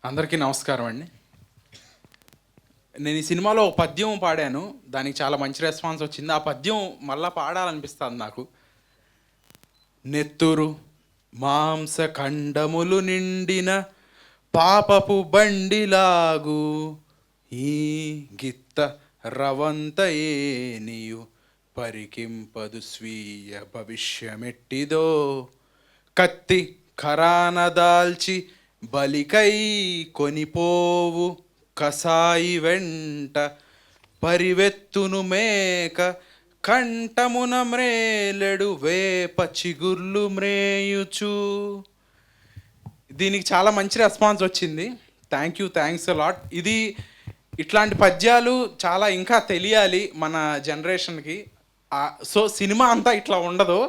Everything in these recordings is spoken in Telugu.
అందరికీ నమస్కారం అండి. నేను ఈ సినిమాలో ఒక పద్యం పాడాను. దానికి చాలా మంచి రెస్పాన్స్ వచ్చింది. ఆ పద్యం మళ్ళా పాడాలనిపిస్తుంది నాకు. నెత్తురు మాంసఖండములు నిండిన పాపపు బండిలాగు ఈ గిత్త రవంతయేనియు పరికింపదు స్వీయ భవిష్యమెట్టిదో కత్తి ఖరాన దాల్చి బలికై కొనిపోవు కసాయి వెంట పరివెత్తును మేక కంఠమున మ్రేలెడు వేప చిగుర్లు మ్రేయుచు. దీనికి చాలా మంచి రెస్పాన్స్ వచ్చింది. Thanks a lot. ఇట్లాంటి పద్యాలు చాలా ఇంకా తెలియాలి మన జనరేషన్కి. సో సినిమా అంతా ఇట్లా ఉండదు.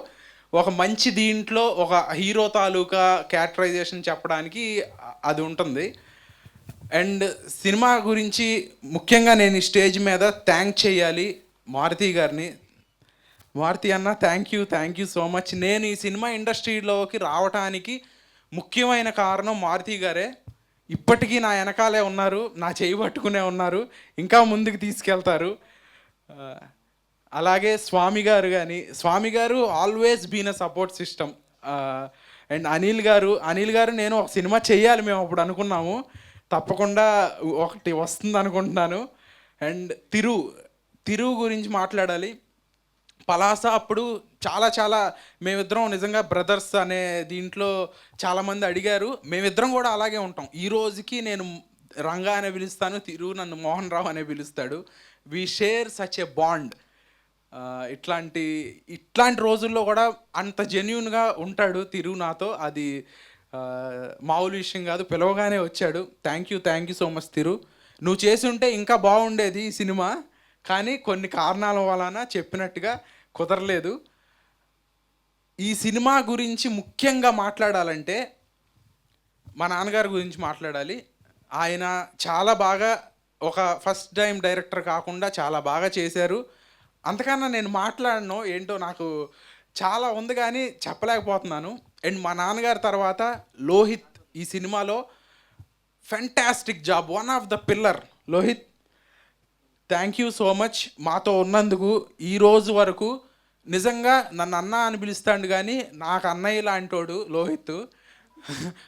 ఒక మంచి దీంట్లో ఒక హీరో తాలూకా క్యారెక్టరైజేషన్ చెప్పడానికి అది ఉంటుంది. అండ్ సినిమా గురించి ముఖ్యంగా నేను ఈ స్టేజ్ మీద థ్యాంక్ చేయాలి మారుతి గారిని. మారుతి అన్న, థ్యాంక్ యూ సో మచ్. నేను ఈ సినిమా ఇండస్ట్రీలోకి రావటానికి ముఖ్యమైన కారణం మారుతి గారే. ఇప్పటికీ నా వెనకాలే ఉన్నారు, నా చేయి పట్టుకునే ఉన్నారు, ఇంకా ముందుకు తీసుకెళ్తారు. అలాగే స్వామి గారు always been a support system. And Anil గారు నేను ఒక సినిమా చేయాలి మేము అప్పుడు అనుకున్నాము, తప్పకుండా ఒకటి వస్తుంది అనుకుంటున్నాను. అండ్ తిరు గురించి మాట్లాడాలి. పలాస అప్పుడు చాలా మేమిద్దరం నిజంగా బ్రదర్స్ అనే దీంట్లో చాలామంది అడిగారు. మేమిద్దరం కూడా అలాగే ఉంటాం. ఈ రోజుకి నేను రంగా అనే పిలుస్తాను, తిరు నన్ను మోహన్ రావు అనే పిలుస్తాడు. We share such a bond. ఇట్లాంటి రోజుల్లో కూడా అంత జెన్యూన్గా ఉంటాడు తిరు నాతో. అది మామూలు విషయం కాదు. పిలవగానే వచ్చాడు. థ్యాంక్ యూ సో మచ్ తిరు. నువ్వు చేసి ఉంటే ఇంకా బాగుండేది ఈ సినిమా, కానీ కొన్ని కారణాల వలన చెప్పినట్టుగా కుదరలేదు. ఈ సినిమా గురించి ముఖ్యంగా మాట్లాడాలంటే మా నాన్నగారి గురించి మాట్లాడాలి. ఆయన చాలా బాగా ఒక ఫస్ట్ టైం డైరెక్టర్ కాకుండా చాలా బాగా చేశారు. అంతకన్నా నేను మాట్లాడను, ఏంటో నాకు చాలా ఉంది కానీ చెప్పలేకపోతున్నాను. అండ్ మా నాన్నగారి తర్వాత లోహిత్ ఈ సినిమాలో fantastic job, one of the pillar. Lohith, thank you so much మాతో ఉన్నందుకు. ఈరోజు వరకు నిజంగా నన్ను అన్న అని పిలుస్తాడు కానీ నాకు అన్నయ్య లాంటోడు లోహిత్.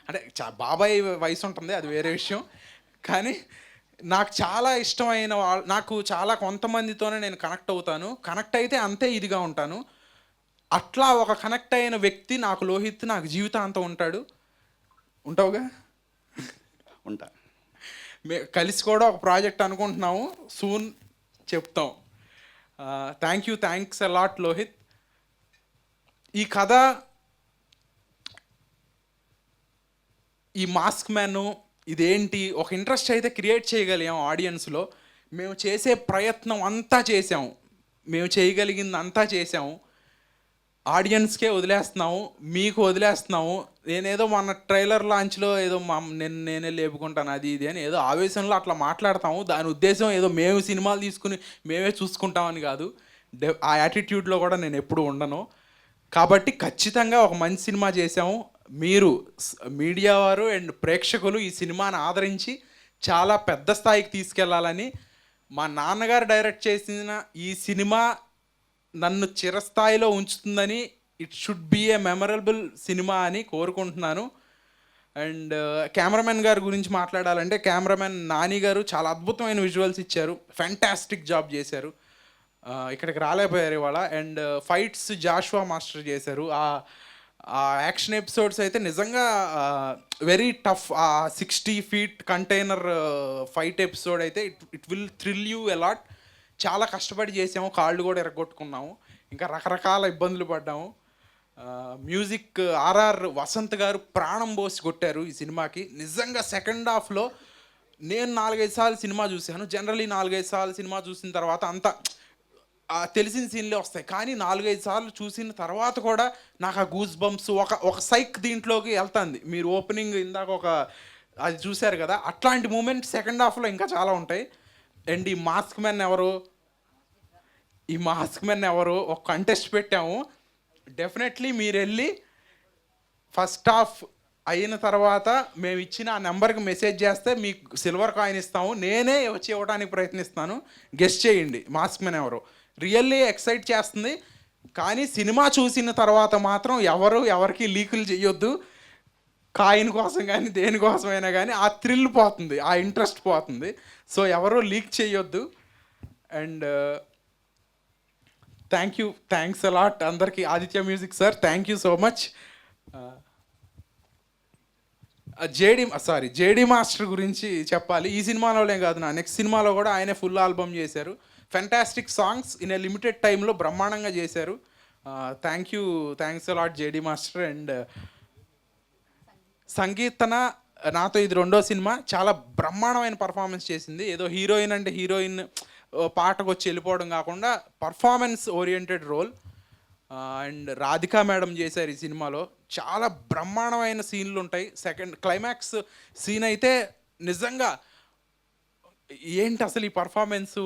అంటే బాబాయ్ వయసు ఉంటుంది, అది వేరే విషయం. కానీ నాకు చాలా ఇష్టమైన నాకు చాలా కొంతమందితోనే నేను కనెక్ట్ అవుతాను. కనెక్ట్ అయితే అంతే ఇదిగా ఉంటాను. అట్లా ఒక కనెక్ట్ అయిన వ్యక్తి నాకు లోహిత్. నాకు జీవితాంతం ఉంటాడు. ఉంటావుగా? ఉంటా. కలిసి కూడా ఒక ప్రాజెక్ట్ అనుకుంటున్నాము, సూన్ చెప్తాం. Thanks a lot Lohith. ఈ కథ, ఈ మాస్క్ మ్యాన్ ఇదేంటి ఒక ఇంట్రెస్ట్ అయితే క్రియేట్ చేయగలిగాం ఆడియన్స్లో. మేము చేసే ప్రయత్నం అంతా చేసాము, మేము చేయగలిగింది అంతా చేసాము. ఆడియన్స్కే వదిలేస్తున్నాము, మీకు వదిలేస్తున్నాము. నేనేదో మన ట్రైలర్ లాంచ్లో ఏదో నేనే లేపుకుంటాను అది ఇది అని ఏదో ఆవేశంలో అట్లా మాట్లాడతాము. దాని ఉద్దేశం ఏదో మేము సినిమాలు తీసుకుని మేమే చూసుకుంటామని కాదు. ఆ యాటిట్యూడ్లో కూడా నేను ఎప్పుడు ఉండను. కాబట్టి ఖచ్చితంగా ఒక మంచి సినిమా చేసాము. మీరు మీడియా వారు అండ్ ప్రేక్షకులు ఈ సినిమాని ఆదరించి చాలా పెద్ద స్థాయికి తీసుకెళ్లాలని, మా నాన్నగారు డైరెక్ట్ చేసిన ఈ సినిమా నన్ను చిరస్థాయిలో ఉంచుతుందని, it should be a memorable cinema అని కోరుకుంటున్నాను. అండ్ కెమెరామెన్ గారి గురించి మాట్లాడాలంటే కెమెరామెన్ నాని గారు చాలా అద్భుతమైన విజువల్స్ ఇచ్చారు, ఫ్యాంటాస్టిక్ జాబ్ చేశారు. ఇక్కడికి రాలేకపోయారు ఇవాళ. అండ్ ఫైట్స్ జాషువా మాస్టర్ చేశారు. ఆ యాక్షన్ ఎపిసోడ్స్ అయితే నిజంగా వెరీ టఫ్. ఆ 60 feet కంటైనర్ ఫైట్ ఎపిసోడ్ అయితే it will thrill you a lot. చాలా కష్టపడి చేసాము, కాళ్ళు కూడా ఎరగొట్టుకున్నాము, ఇంకా రకరకాల ఇబ్బందులు పడ్డాము. మ్యూజిక్ ఆర్ఆర్ వసంత్ గారు ప్రాణం పోసి కొట్టారు ఈ సినిమాకి. నిజంగా సెకండ్ హాఫ్లో నేను 4-5 సార్లు సినిమా చూశాను. జనరలీ 4-5 సార్లు సినిమా చూసిన తర్వాత అంతా తెలిసిన సీన్లే వస్తాయి, కానీ 4-5 సార్లు చూసిన తర్వాత కూడా నాకు ఆ గూస్ బంప్స్ ఒక సైక్ దీంట్లోకి వెళ్తుంది. మీరు ఓపెనింగ్ ఇందాక అది చూశారు కదా, అట్లాంటి మూమెంట్ సెకండ్ హాఫ్లో ఇంకా చాలా ఉంటాయి. అండ్ ఈ మాస్క్ మెన్ ఎవరు ఒక కంటెస్ట్ పెట్టాము. డెఫినెట్లీ మీరు వెళ్ళి ఫస్ట్ హాఫ్ అయిన తర్వాత మేము ఇచ్చిన ఆ నెంబర్కి మెసేజ్ చేస్తే మీకు సిల్వర్ కాయిన్ ఇస్తాము. నేనే వచ్చి ఇవ్వడానికి ప్రయత్నిస్తాను. గెస్ట్ చేయండి మాస్క్ మ్యాన్ ఎవరు. రియల్లీ ఎక్సైట్ చేస్తుంది. కానీ సినిమా చూసిన తర్వాత మాత్రం ఎవరికి లీకులు చేయొద్దు. కాయిన్ కోసం కానీ దేనికోసమైనా కానీ ఆ థ్రిల్ పోతుంది, ఆ ఇంట్రెస్ట్ పోతుంది. సో ఎవరు లీక్ చేయొద్దు. అండ్ థ్యాంక్స్ అలాట్ అందరికీ. Aditya music sir, thank you so much. JD master గురించి చెప్పాలి. ఈ సినిమాలోనే కాదు, నా నెక్స్ట్ సినిమాలో కూడా ఆయనే ఫుల్ ఆల్బమ్ చేశారు. Fantastic songs in a limited టైంలో బ్రహ్మాండంగా చేశారు. Thanks a lot JD master. And సంగీతన నాతో ఇది 2వ సినిమా. చాలా బ్రహ్మాండమైన పర్ఫార్మెన్స్ చేసింది. ఏదో హీరోయిన్ అంటే హీరోయిన్ పాటకు వచ్చి వెళ్ళిపోవడం కాకుండా performance oriented role. And Radhika madam చేశారు ఈ సినిమాలో. చాలా బ్రహ్మాండమైన సీన్లు ఉంటాయి. సెకండ్ క్లైమాక్స్ సీన్ అయితే నిజంగా ఏంటి అసలు ఈ పర్ఫార్మెన్స్,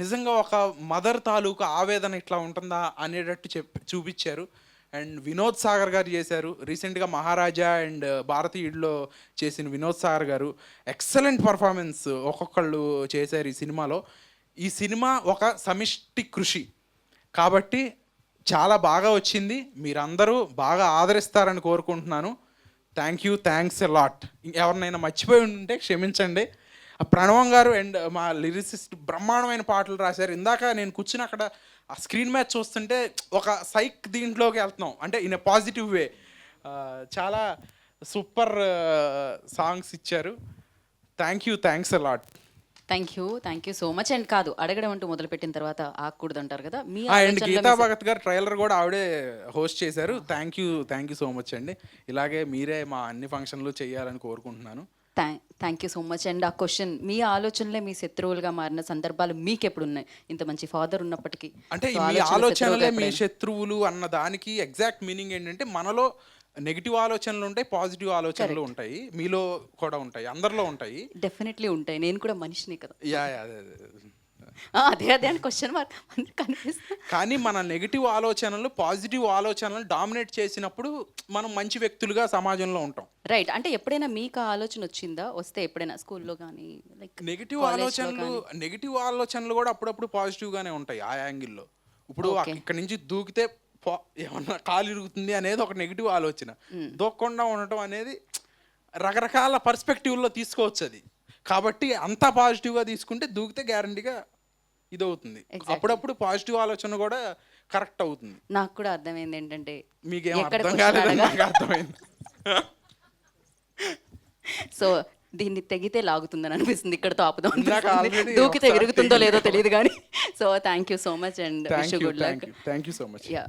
నిజంగా ఒక మదర్ తాలూకు ఆవేదన ఇట్లా ఉంటుందా అనేటట్టు చూపించారు. అండ్ వినోద్ సాగర్ గారు చేశారు. రీసెంట్గా మహారాజా అండ్ భారతీయుడిలో చేసిన వినోద్ సాగర్ గారు ఎక్సలెంట్ పర్ఫార్మెన్స్ ఒక్కొక్కళ్ళు చేశారు ఈ సినిమాలో. ఈ సినిమా ఒక సమిష్టి కృషి కాబట్టి చాలా బాగా వచ్చింది. మీరందరూ బాగా ఆదరిస్తారని కోరుకుంటున్నాను. Thanks a lot. ఎవరినైనా మర్చిపోయి ఉంటే క్షమించండి. ప్రణవం గారు అండ్ మా లిరిసిస్ట్ బ్రహ్మాండమైన పాటలు రాశారు. ఇందాక నేను కూర్చుని అక్కడ ఆ స్క్రీన్ మ్యాచ్ చూస్తుంటే ఒక సైక్ దీంట్లోకి వెళ్తున్నాం, అంటే ఇన్ ఎ పాజిటివ్ వే. చాలా సూపర్ సాంగ్స్ ఇచ్చారు. Thanks a lot. Thank you so much. And కాదు, అడగడం అంటూ మొదలుపెట్టిన తర్వాత ఆగకూడదు అంటారు కదా. మీ అండ్ గీతా భగత్ గారు ట్రైలర్ కూడా ఆవిడే హోస్ట్ చేశారు. థ్యాంక్ యూ సో మచ్ అండి. ఇలాగే మీరే మా అన్ని ఫంక్షన్లు చేయాలని కోరుకుంటున్నాను. Thank you so much. And ఆ క్వశ్చన్, మీ ఆలోచనలే మీ శత్రువులుగా మారిన సందర్భాలు మీకు ఎప్పుడు ఉన్నాయి? ఇంత మంచి ఫాదర్ ఉన్నప్పటికీ అంటే మీ ఆలోచనలే మీ శత్రువులు అన్న దానికి ఎగ్జాక్ట్ మీనింగ్ ఏంటంటే మనలో నెగిటివ్ ఆలోచనలు ఉంటాయి, పాజిటివ్ ఆలోచనలు ఉంటాయి. మీలో కూడా ఉంటాయి, అందరిలో ఉంటాయి. డెఫినెట్లీ ఉంటాయి. నేను కూడా మనిషిని కదా. అదే అదే అని క్వశ్చన్ మార్క్ కనిపిస్తుంది. కానీ మన నెగిటివ్ ఆలోచనలు పాజిటివ్ ఆలోచనలు డామినేట్ చేసినప్పుడు మనం మంచి వ్యక్తులుగా సమాజంలో ఉంటాం. రైట్. అంటే ఎప్పుడైనా మీకు ఆ ఆలోచన వచ్చిందా? వస్తే ఎప్పుడైనా స్కూల్లో కానీ లైక్ నెగిటివ్ ఆలోచనలు కూడా అప్పుడప్పుడు పాజిటివ్ గానే ఉంటాయి ఆ యాంగిల్లో. ఇప్పుడు ఇక్కడ నుంచి దూకితే ఏమన్నా కాలు ఇరుగుతుంది అనేది ఒక నెగిటివ్ ఆలోచన. దూకకుండా ఉండటం అనేది రకరకాల పర్స్పెక్టివ్లో తీసుకోవచ్చు అది. కాబట్టి అంతా పాజిటివ్గా తీసుకుంటే దూకితే గ్యారంటీగా ఇదవుతుంది. అప్పుడప్పుడు పాజిటివ్ ఆలోచన కూడా కరెక్ట్ అవుతుంది. నాకు కూడా అర్థమైంది ఏంటంటే మీకేం అర్థం కాలేదని నాకు అర్థమైంది. సో దీన్ని తెగితే లాగుతుందని అనిపిస్తుంది, ఇక్కడతో ఆపుదాం. దూకితే విరుగుతుందో లేదో తెలియదు కానీ. So thank you so much and wish you good luck. Thank you so much. Yeah.